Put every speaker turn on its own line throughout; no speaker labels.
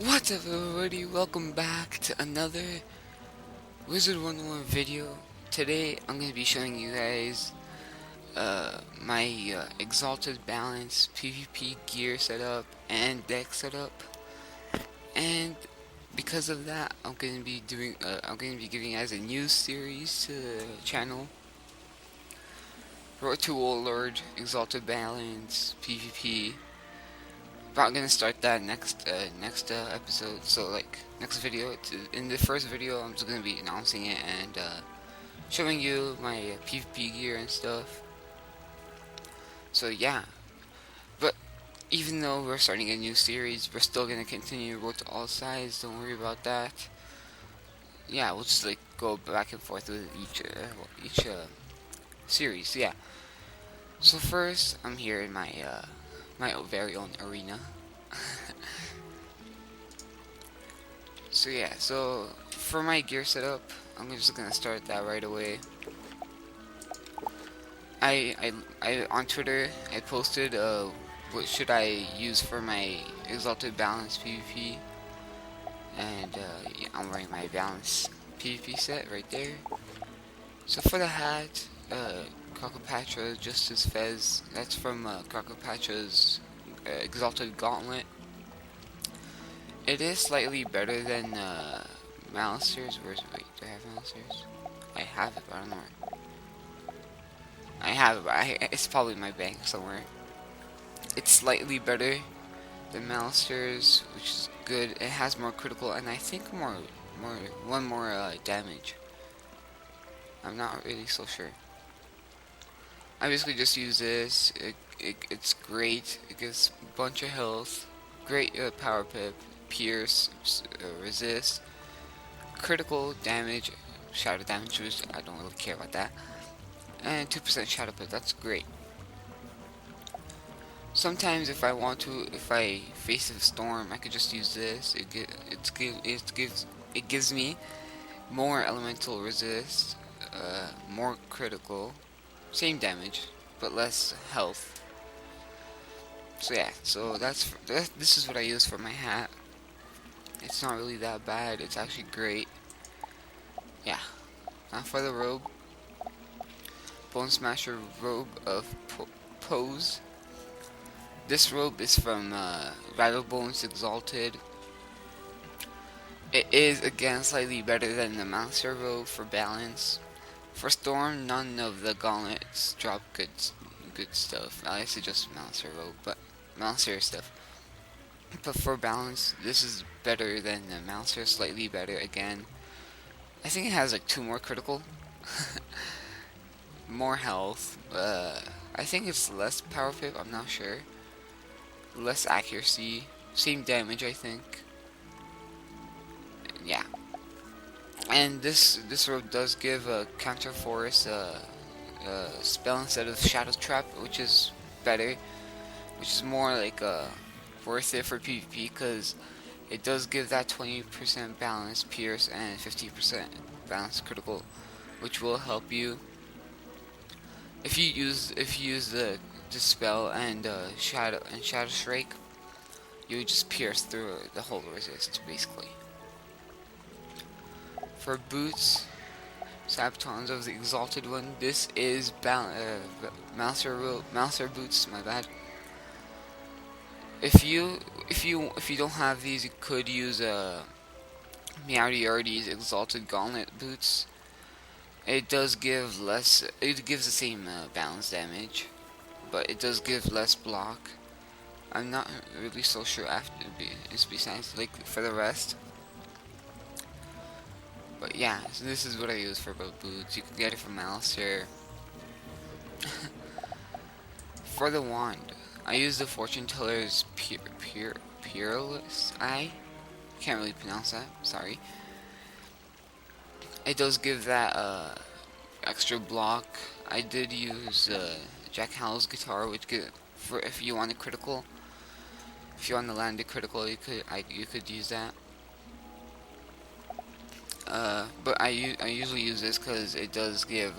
What's up everybody, welcome back to another Wizard101 video. Today I'm going to be showing you guys my Exalted Balance PvP gear setup and deck setup. And because of that, I'm going to be giving you guys a new series to the channel. Road to Warlord, Exalted Balance, PvP. But I'm gonna start that next episode. So like next video. In the first video, I'm just gonna be announcing it and showing you my PvP gear and stuff. So yeah. But even though we're starting a new series, we're still gonna continue Road to All Sides. Don't worry about that. Yeah, we'll just like go back and forth with each series. Yeah. So first, I'm here in my very own arena. So yeah, so for my gear setup, I'm just gonna start that right away. I on Twitter I posted what should I use for my Exalted Balance PvP, and yeah, I'm wearing my Balance PvP set right there. So for the hat, Crocopatra Justice Fez, that's from Crocopatra's Exalted Gauntlet. It is slightly better than Malister's. Wait, do I have Malister's? I have it, but I don't know where. I have it, but it's probably in my bank somewhere. It's slightly better than Malister's, which is good. It has more critical, and I think one more damage. I'm not really so sure. I basically just use this. It's great. It gives a bunch of health. Great power pip, pierce, resist, critical damage, shadow damage, which I don't really care about that, and 2% shadow pip. That's great. Sometimes if I face a storm, I could just use this. It gives me more elemental resist, more critical, same damage, but less health. So yeah, this is what I use for my hat. It's not really that bad. It's actually great. Yeah. Now for the robe, Bone Smasher robe of Pose. This robe is from Rattlebones Exalted. It is again slightly better than the Monster robe for balance. For Storm, none of the gauntlets drop good stuff. I suggest Monster robe, but Monster stuff. But for balance, this is better than the Monster, slightly better again. I think it has like 2 more critical. More health. I think it's less power pip, I'm not sure. Less accuracy. Same damage, I think. Yeah. And this robe does give a counter force spell instead of Shadow Trap, which is better. Which is more like worth it for PvP because it does give that 20% balance pierce and 50% balance critical, which will help you if you use the dispel and shadow strike. You just pierce through the whole resist basically. For boots, Sabtons of the Exalted one. This is Mouser boots. My bad. If you don't have these, you could use Meowdy Exalted Gauntlet boots. It does give less. It gives the same balance damage, but it does give less block. I'm not really so sure after it's besides like for the rest. But yeah, so this is what I use for both boots. You can get it from Alistair. For the wand, I use the Fortune Teller's Peerless Eye. Can't really pronounce that. Sorry. It does give that extra block. I did use Jack Howell's guitar, which for if you want a critical. If you want to land a critical, you could use that. But I usually use this because it does give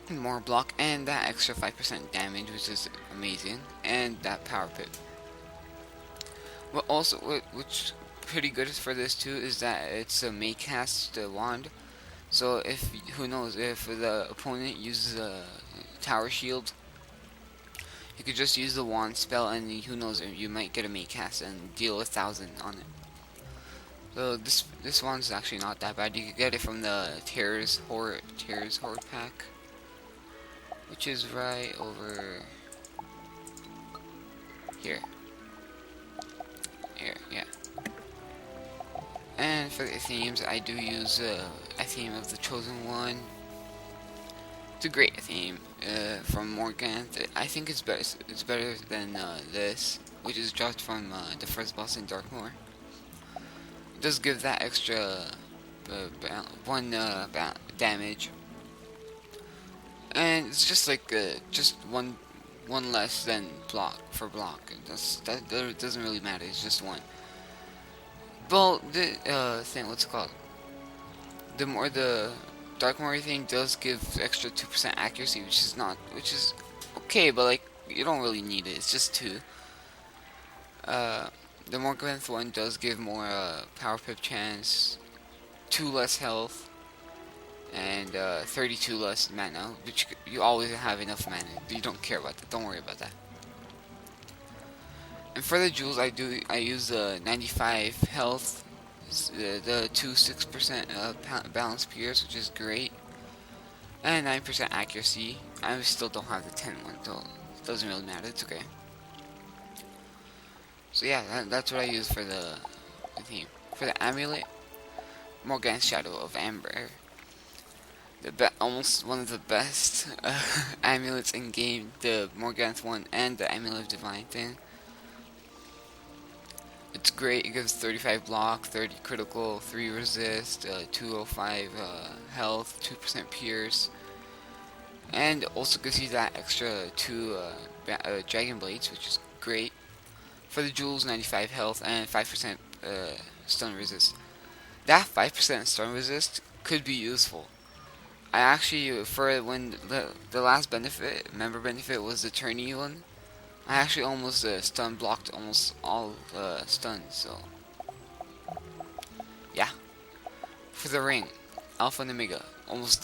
more block and that extra 5% damage, which is amazing, and that power pip. But also, which pretty good for this too is that it's a may cast wand. So if who knows if the opponent uses a tower shield, you could just use the wand spell, and who knows, you might get a may cast and deal 1,000 on it. So this one's actually not that bad. You could get it from the Terror's Horde pack, which is right over here. Here, yeah. And for the themes, I do use a theme of the Chosen One. It's a great theme from Morgan. I think it's better. It's better than this, which is dropped from the first boss in Darkmoor. It does give that extra one damage, and it's just like just one less than block. That doesn't really matter. It's just one. Well, the thing, what's it called? The Darkmoor thing does give extra 2% accuracy, which is okay, but like you don't really need it. It's just 2. The Morganth one does give more power pip chance, 2 less health, and 32 less mana, which you always have enough mana. You don't care about that. Don't worry about that. And for the jewels, I use the 95 health, the 6% balance pierce, which is great, and 9% accuracy. I still don't have the 10 one, so it doesn't really matter. It's okay. So yeah, that's what I use for the theme. For the amulet, Morgan's Shadow of Amber. Almost one of the best amulets in game. The Morganth one and the Amulet of Divine thing. It's great. It gives 35 block, 30 critical, 3 resist, 205 health, 2% pierce, and also gives you that extra 2 dragon blades, which is great. For the jewels, 95 health and 5% stun resist. That 5% stun resist could be useful. I actually, for when the last member benefit was the tourney one, I actually almost stun blocked almost all stuns, so yeah. For the ring, Alpha and Omega, almost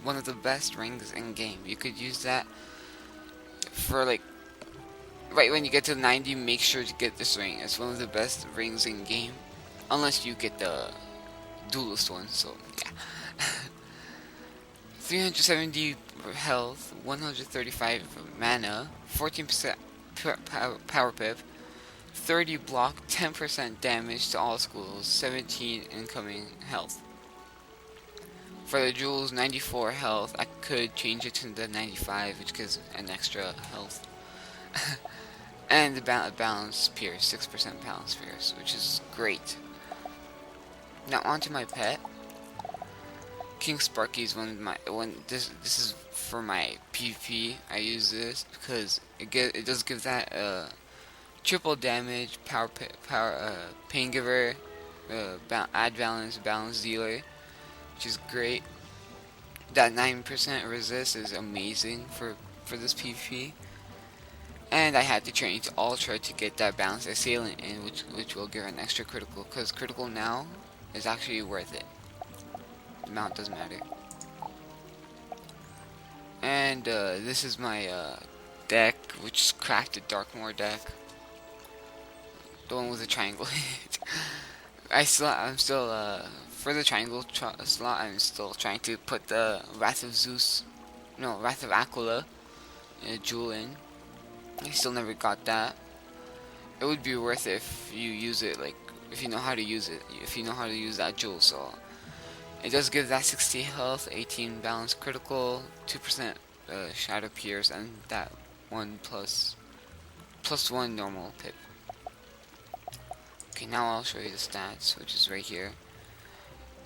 one of the best rings in game. You could use that for like, right when you get to 90, make sure to get this ring. It's one of the best rings in game, unless you get the duelist one, so yeah. 370 health, 135 mana, 14% power pip, 30 block, 10% damage to all schools, 17 incoming health. For the jewels, 94 health. I could change it to the 95, which gives an extra health. And the balance pierce, 6% balance pierce, which is great. Now onto my pet. King Sparky is this is for my PvP. I use this because it does give that triple damage, pain giver, add balance dealer, which is great. That 9% resist is amazing for this PvP. And I had to change to Ultra to get that balanced assailant in, which will give an extra critical, because critical now is actually worth it. The amount doesn't matter. And this is my deck, which is crafted Darkmoor deck. The one with the triangle. I'm still for the triangle slot. I'm still trying to put the Wrath of Aquila jewel in. I still never got that. It would be worth it if you use it, like if you know how to use it. If you know how to use that jewel, so it does give that 60 health, 18 balance critical, 2% shadow pierce, and that 1 plus 1 normal pip. Okay, now I'll show you the stats, which is right here.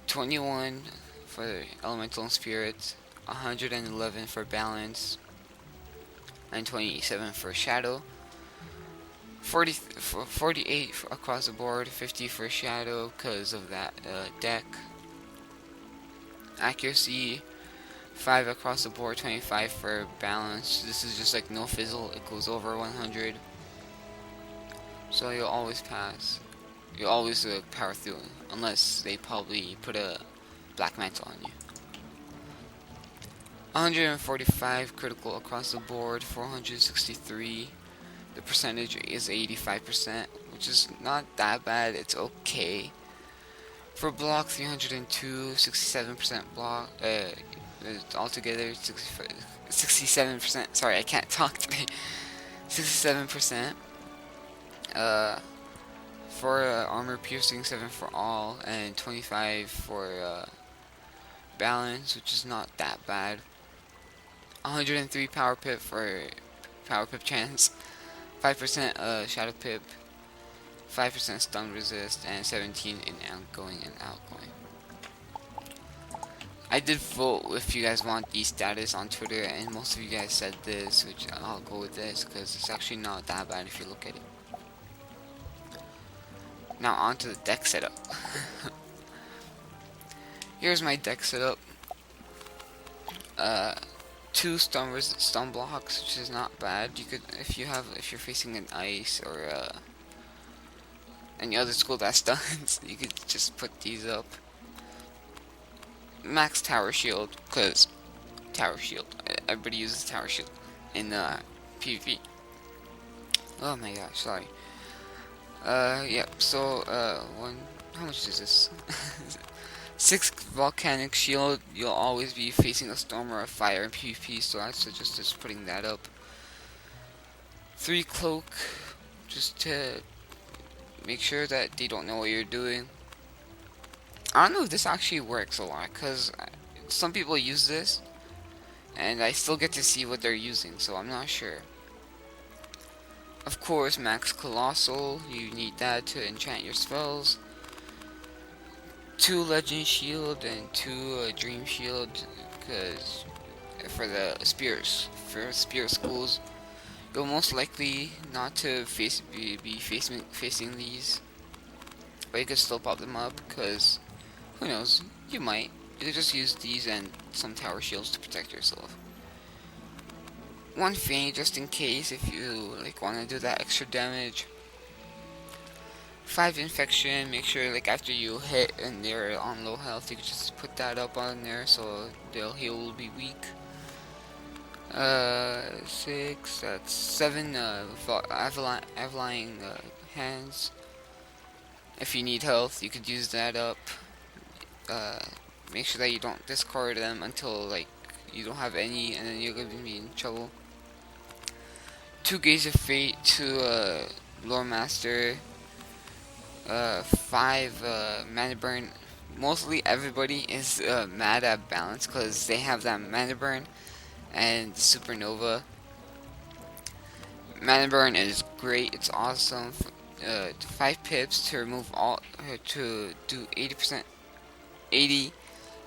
21 for elemental and spirit, 111 for balance, and 27 for shadow. 48 across the board, 50 for shadow because of that deck. Accuracy 5 across the board, 25 for balance. This is just like no fizzle, it goes over 100. so you'll always pass. You'll always power through, unless they probably put a black mantle on you. 145 critical across the board, 463. The percentage is 85%, which is not that bad. It's okay. For block, 302, 67% block. Altogether, 67%. Sorry, I can't talk today. 67%. For armor piercing, 7 for all, and 25 for balance, which is not that bad. 103 power pip for power pip chance, 5% shadow pip, 5% stun resist, and 17 in outgoing and outgoing. I did vote if you guys want these status on Twitter, and most of you guys said this, which I'll go with this because it's actually not that bad if you look at it. Now onto the deck setup. Here's my deck setup. 2 stun blocks, which is not bad. You could, if you're facing an ice or any other school that stuns, you could just put these up. Max tower shield, cause tower shield. Everybody uses tower shield in PvP. Oh my gosh, sorry. Yep. So how much is this? 6 volcanic shield. You'll always be facing a storm or a fire in PvP, so I suggest just putting that up. 3 cloak, just to make sure that they don't know what you're doing. I don't know if this actually works a lot, because some people use this, and I still get to see what they're using, so I'm not sure. Of course, max colossal, you need that to enchant your spells. 2 legend shield and 2 dream shield, because for the spears, for spear schools, you'll most likely not to be facing these, but you could still pop them up, because who knows, you might. You could just use these and some tower shields to protect yourself. 1 feint just in case if you want to do that extra damage. 5 infection, make sure after you hit and they're on low health, you can just put that up on there so their heal will be weak. 6, that's 7 Avaline hands. If you need health, you could use that up. Make sure that you don't discard them until you don't have any, and then you're gonna be in trouble. 2 Gaze of Fate, 2 Lore Master, 5 Mana Burn. Mostly everybody is mad at balance because they have that Mana Burn and Supernova. Mana Burn is great, it's awesome. 5 pips to remove all, to do 80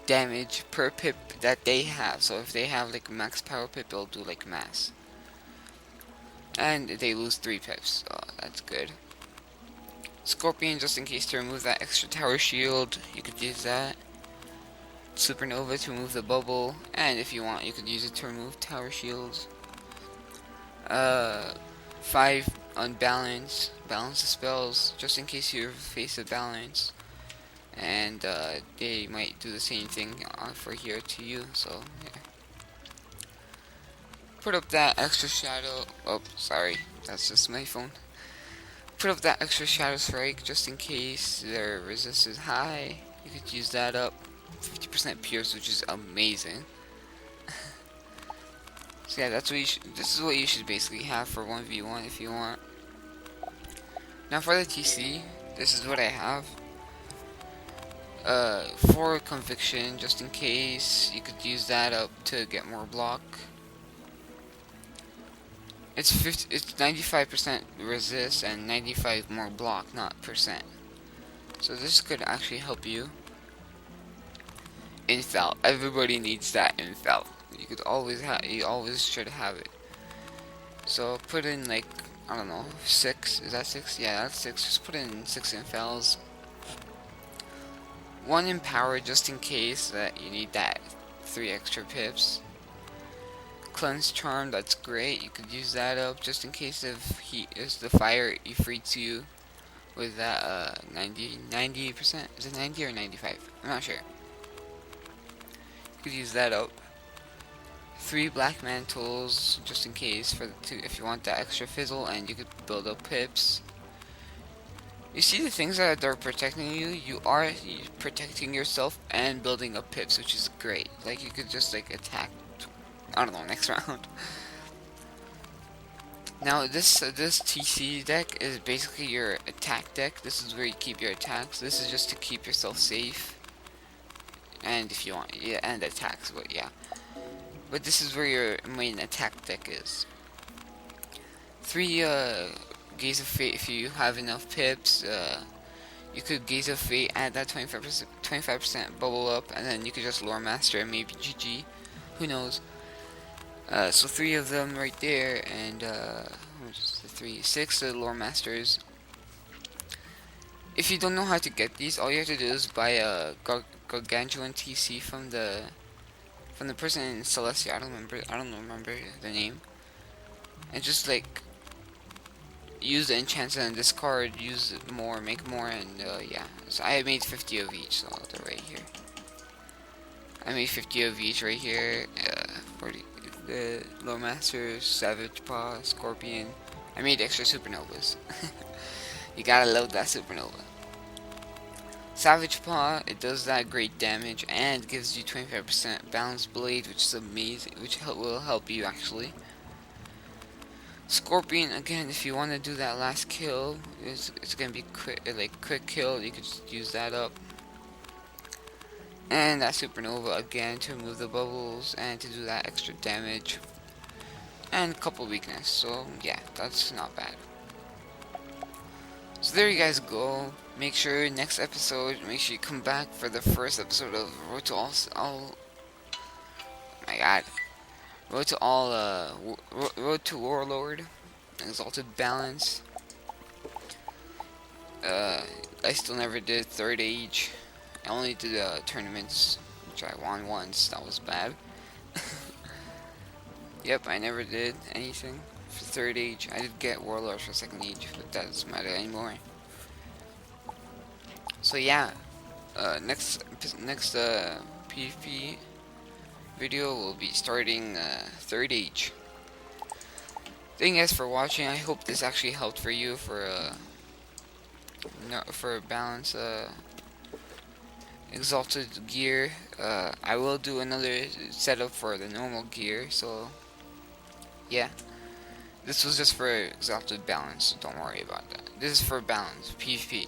damage per pip that they have. So if they have max power pip, it'll do mass. And they lose 3 pips, so that's good. Scorpion, just in case, to remove that extra tower shield, you could use that. Supernova to remove the bubble, and if you want, you could use it to remove tower shields. 5 unbalance, balance the spells, just in case you face a balance, and they might do the same thing for here to you. So yeah. Put up that extra shadow. Oh, sorry, that's just my phone. Put up that extra shadow strike just in case their resist is high. You could use that up. 50% pierce, which is amazing. So yeah, that's what this is what you should basically have for 1v1 if you want. Now for the TC, this is what I have. 4 conviction, just in case. You could use that up to get more block. It's 95% resist and 95 more block, not percent. So this could actually help you. Infel. Everybody needs that infel. You always should have it. So put in I don't know, 6. Is that 6? Yeah, that's 6. Just put in 6 infels. 1 empower just in case that you need that 3 extra pips. cleanse charm, that's great. You could use that up just in case if the fire ifrits you with that 90%. Is it 90 or 95? I'm not sure. You could use that up. 3 black mantles just in case if you want that extra fizzle, and you could build up pips. You see the things that are protecting you, you are protecting yourself and building up pips, which is great. Like, you could just like attack, I don't know, next round. Now this TC deck is basically your attack deck. This is where you keep your attacks. This is just to keep yourself safe, and if you want, yeah, and attacks, but yeah. But this is where your main attack deck is. 3 Gaze of Fate if you have enough pips. You could Gaze of Fate, add that 25% bubble up, and then you could just Lore Master and maybe GG. Who knows? So 3 of them right there, and just the 3, 6 Lore Masters. If you don't know how to get these, all you have to do is buy a Gargantuan TC from the person in Celestia. I don't remember the name. And just like use the enchants and discard, use more, make more, and yeah. So I made 50 of each, so they're right here. I made 50 of each right here. 40 the Lore Master, Savage Paw, Scorpion. I made extra supernovas. You gotta love that supernova. Savage Paw, it does that great damage and gives you 25% Balanced Blade, which is amazing, which will help you actually. Scorpion, again, if you want to do that last kill, it's gonna be quick kill. You could just use that up. And that supernova again to remove the bubbles and to do that extra damage. And a couple weakness, so yeah, that's not bad. So there you guys go. Make sure next episode, make sure you come back for the first episode of Road to All. Oh my God, Road to Warlord, Exalted Balance. I still never did Third Age. I only did tournaments, which I won once. That was bad. Yep, I never did anything for Third Age. I did get Warlord for Second Age, but that doesn't matter anymore. So yeah, next PvP video will be starting Third Age. Thank you guys for watching. I hope this actually helped for you for balance Exalted gear. I will do another setup for the normal gear, so yeah. This was just for Exalted balance, so don't worry about that. This is for balance, PvP.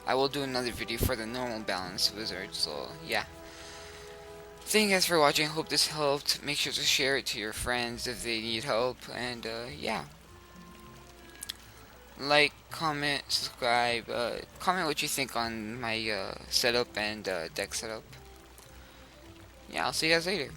I will do another video for the normal balance wizard, so yeah. Thank you guys for watching. I hope this helped. Make sure to share it to your friends if they need help, and yeah. Like, comment, subscribe, comment what you think on my setup and deck setup. Yeah, I'll see you guys later.